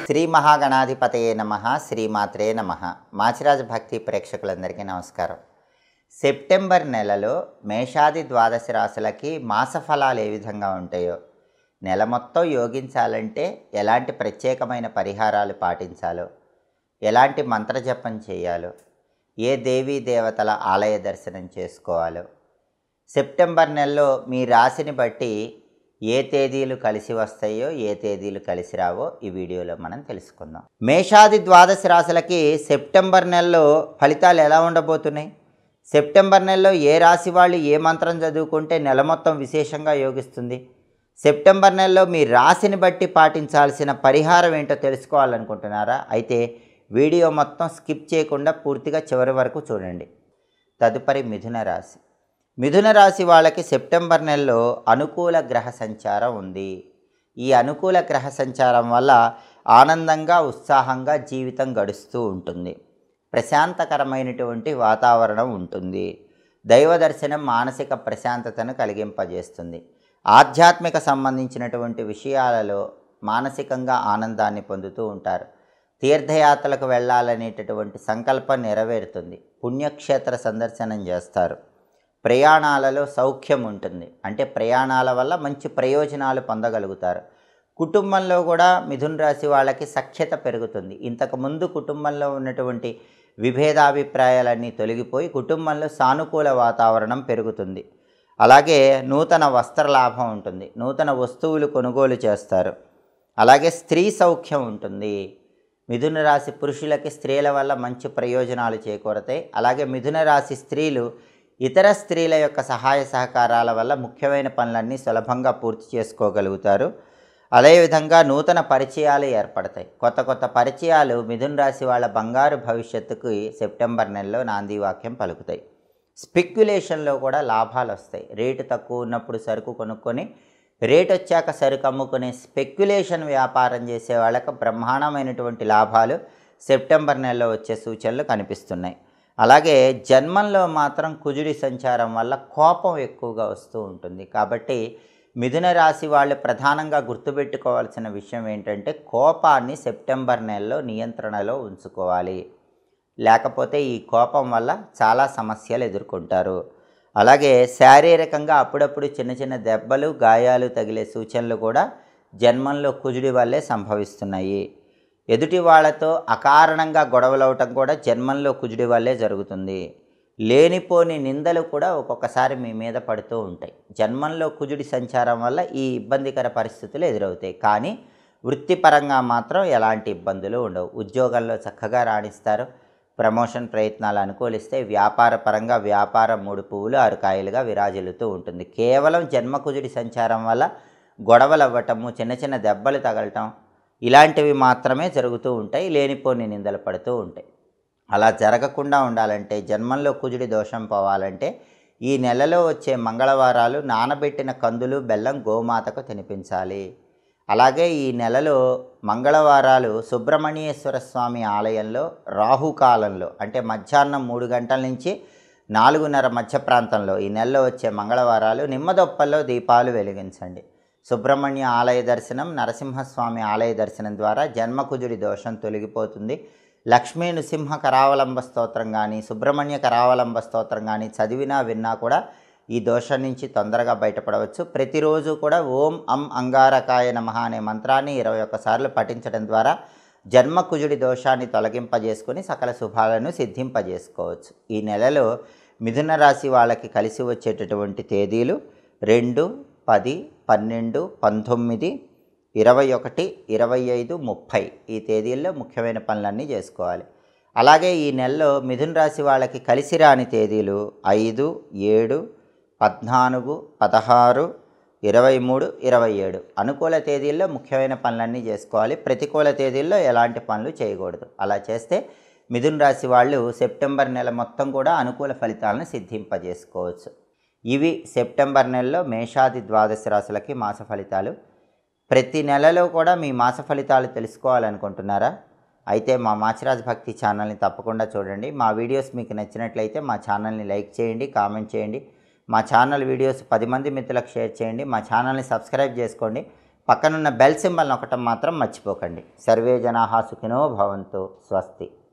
శ్రీ మహాగణాధిపతయే నమః, శ్రీమాత్రే నమః. మాచిరాజు భక్తి ప్రేక్షకులందరికీ నమస్కారం. సెప్టెంబర్ నెలలో మేషాది ద్వాదశ రాశులకి మాస ఫలాలు ఏ విధంగా ఉంటాయో, నెల మొత్తం యోగించాలంటే ఎలాంటి ప్రత్యేకమైన పరిహారాలు పాటించాలో, ఎలాంటి మంత్రజపం చేయాలో, ఏ దేవీ దేవతల ఆలయ దర్శనం చేసుకోవాలో, సెప్టెంబర్ నెలలో మీ రాశిని బట్టి ఏ తేదీలు కలిసి వస్తాయో, ఏ తేదీలు కలిసి రావో ఈ వీడియోలో మనం తెలుసుకుందాం. మేషాది ద్వాదశ రాశులకి సెప్టెంబర్ నెలలో ఫలితాలు ఎలా ఉండబోతున్నాయి, సెప్టెంబర్ నెలలో ఏ రాశి వాళ్ళు ఏ మంత్రం చదువుకుంటే నెల మొత్తం విశేషంగా యోగిస్తుంది, సెప్టెంబర్ నెలలో మీ రాశిని బట్టి పాటించాల్సిన పరిహారం ఏంటో తెలుసుకోవాలనుకుంటున్నారా? అయితే వీడియో మొత్తం స్కిప్ చేయకుండా పూర్తిగా చివరి వరకు చూడండి. తదుపరి మిథున రాశి. మిథున రాశి వాళ్ళకి సెప్టెంబర్ నెలలో అనుకూల గ్రహ సంచారం ఉంది. ఈ అనుకూల గ్రహ సంచారం వల్ల ఆనందంగా ఉత్సాహంగా జీవితం గడుస్తూ ఉంటుంది. ప్రశాంతకరమైనటువంటి వాతావరణం ఉంటుంది. దైవ దర్శనం మానసిక ప్రశాంతతను కలిగింపజేస్తుంది. ఆధ్యాత్మిక సంబంధించినటువంటి విషయాలలో మానసికంగా ఆనందాన్ని పొందుతూ ఉంటారు. తీర్థయాత్రలకు వెళ్ళాలనేటటువంటి సంకల్పం నెరవేరుతుంది. పుణ్యక్షేత్ర సందర్శనం చేస్తారు. ప్రయాణాలలో సౌఖ్యం ఉంటుంది. అంటే ప్రయాణాల వల్ల మంచి ప్రయోజనాలు పొందగలుగుతారు. కుటుంబంలో కూడా మిథున రాశి వాళ్ళకి సఖ్యత పెరుగుతుంది. ఇంతకుముందు కుటుంబంలో ఉన్నటువంటి విభేదాభిప్రాయాలన్నీ తొలగిపోయి కుటుంబంలో సానుకూల వాతావరణం పెరుగుతుంది. అలాగే నూతన వస్త్ర లాభం ఉంటుంది. నూతన వస్తువులు కొనుగోలు చేస్తారు. అలాగే స్త్రీ సౌఖ్యం ఉంటుంది. మిథున రాశి పురుషులకి స్త్రీల వల్ల మంచి ప్రయోజనాలు చేకూరతాయి. అలాగే మిథున రాశి స్త్రీలు ఇతర స్త్రీల యొక్క సహాయ సహకారాల వల్ల ముఖ్యమైన పనులన్నీ సులభంగా పూర్తి చేసుకోగలుగుతారు. అదేవిధంగా నూతన పరిచయాలు ఏర్పడతాయి. కొత్త కొత్త పరిచయాలు మిథున రాశి వాళ్ళ బంగారు భవిష్యత్తుకు సెప్టెంబర్ నెలలో నాందివాక్యం పలుకుతాయి. స్పెక్యులేషన్లో కూడా లాభాలు వస్తాయి. రేటు తక్కువ ఉన్నప్పుడు సరుకు కొనుక్కొని రేట్ వచ్చాక సరుకు అమ్ముకునే స్పెక్యులేషన్ వ్యాపారం చేసే వాళ్ళకు బ్రహ్మాండమైనటువంటి లాభాలు సెప్టెంబర్ నెలలో వచ్చే సూచనలు కనిపిస్తున్నాయి. అలాగే జన్మంలో మాత్రం కుజుడి సంచారం వల్ల కోపం ఎక్కువగా వస్తూ ఉంటుంది. కాబట్టి మిథున రాశి వాళ్ళు ప్రధానంగా గుర్తుపెట్టుకోవాల్సిన విషయం ఏంటంటే కోపాన్ని సెప్టెంబర్ నెలలో నియంత్రణలో ఉంచుకోవాలి. లేకపోతే ఈ కోపం వల్ల చాలా సమస్యలు ఎదుర్కొంటారు. అలాగే శారీరకంగా అప్పుడప్పుడు చిన్న చిన్న దెబ్బలు గాయాలు తగిలే సూచనలు కూడా జన్మంలో కుజుడి వల్లే సంభవిస్తున్నాయి. ఎదుటి వాళ్ళతో అకారణంగా గొడవలవటం కూడా జన్మంలో కుజుడి వల్లే జరుగుతుంది. లేనిపోని నిందలు కూడా ఒక్కొక్కసారి మీ మీద పడుతూ ఉంటాయి. జన్మంలో కుజుడి సంచారం వల్ల ఈ ఇబ్బందికర పరిస్థితులు ఎదురవుతాయి. కానీ వృత్తిపరంగా మాత్రం ఎలాంటి ఇబ్బందులు ఉండవు. ఉద్యోగంలో చక్కగా రాణిస్తారు. ప్రమోషన్ ప్రయత్నాలు అనుకూలిస్తే వ్యాపార పరంగా వ్యాపారం 3 పువ్వులు 6 కాయలుగా విరాజిల్లుతూ ఉంటుంది. కేవలం జన్మకుజుడి సంచారం వల్ల గొడవలు అవ్వటము, చిన్న చిన్న దెబ్బలు తగలటం ఇలాంటివి మాత్రమే జరుగుతూ ఉంటాయి. లేనిపోని నిందలు పడుతూ ఉంటాయి. అలా జరగకుండా ఉండాలంటే, జన్మంలో కుజుడి దోషం పోవాలంటే ఈ నెలలో వచ్చే మంగళవారాలు నానబెట్టిన కందులు బెల్లం గోమాతకు తినిపించాలి. అలాగే ఈ నెలలో మంగళవారాలు సుబ్రహ్మణ్యేశ్వర స్వామి ఆలయంలో రాహుకాలంలో అంటే మధ్యాహ్నం 3 గంటల నుంచి 4:30 మధ్య ప్రాంతంలో ఈ నెలలో వచ్చే మంగళవారాలు నిమ్మదొప్పల్లో దీపాలు వెలిగించండి. సుబ్రహ్మణ్య ఆలయ దర్శనం, నరసింహస్వామి ఆలయ దర్శనం ద్వారా జన్మకుజుడి దోషం తొలగిపోతుంది. లక్ష్మీ నృసింహ కరావలంబ స్తోత్రం కానీ సుబ్రహ్మణ్య కరావలంబ స్తోత్రం కానీ చదివినా విన్నా కూడా ఈ దోషం నుంచి తొందరగా బయటపడవచ్చు. ప్రతిరోజు కూడా ఓం అం అంగారకాయ నమః అనే మంత్రాన్ని 21 సార్లు పఠించడం ద్వారా జన్మకుజుడి దోషాన్ని తొలగింపజేసుకొని సకల శుభాలను సిద్ధింపజేసుకోవచ్చు. ఈ నెలలో మిథున రాశి వాళ్ళకి కలిసి వచ్చేటటువంటి తేదీలు 2, 10, 12, 19, 21, 25, 30 ఈ తేదీల్లో ముఖ్యమైన పనులన్నీ చేసుకోవాలి. అలాగే ఈ నెలలో మిథున రాశి వాళ్ళకి కలిసి రాని తేదీలు 5, 7, 14, 16, 23, 27 అనుకూల తేదీల్లో ముఖ్యమైన పనులన్నీ చేసుకోవాలి. ప్రతికూల తేదీల్లో ఎలాంటి పనులు చేయకూడదు. అలా చేస్తే మిథున రాశి వాళ్ళు సెప్టెంబర్ నెల మొత్తం కూడా అనుకూల ఫలితాలను సిద్ధింపజేసుకోవచ్చు. ఇవి సెప్టెంబర్ నెలలో మేషాది ద్వాదశ రాశులకి మాస ఫలితాలు. ప్రతి నెలలో కూడా మీ మాస ఫలితాలు తెలుసుకోవాలనుకుంటున్నారా? అయితే మా మాచిరాజు భక్తి ఛానల్ని తప్పకుండా చూడండి. మా వీడియోస్ మీకు నచ్చినట్లయితే మా ఛానల్ని లైక్ చేయండి, కామెంట్ చేయండి. మా ఛానల్ వీడియోస్ 10 మంది మిత్రులకు షేర్ చేయండి. మా ఛానల్ని సబ్స్క్రైబ్ చేసుకోండి. పక్కనున్న బెల్ సింబల్ నొక్కటం మాత్రం మర్చిపోకండి. సర్వే జనాః సుఖినో భవంతు. స్వస్తి.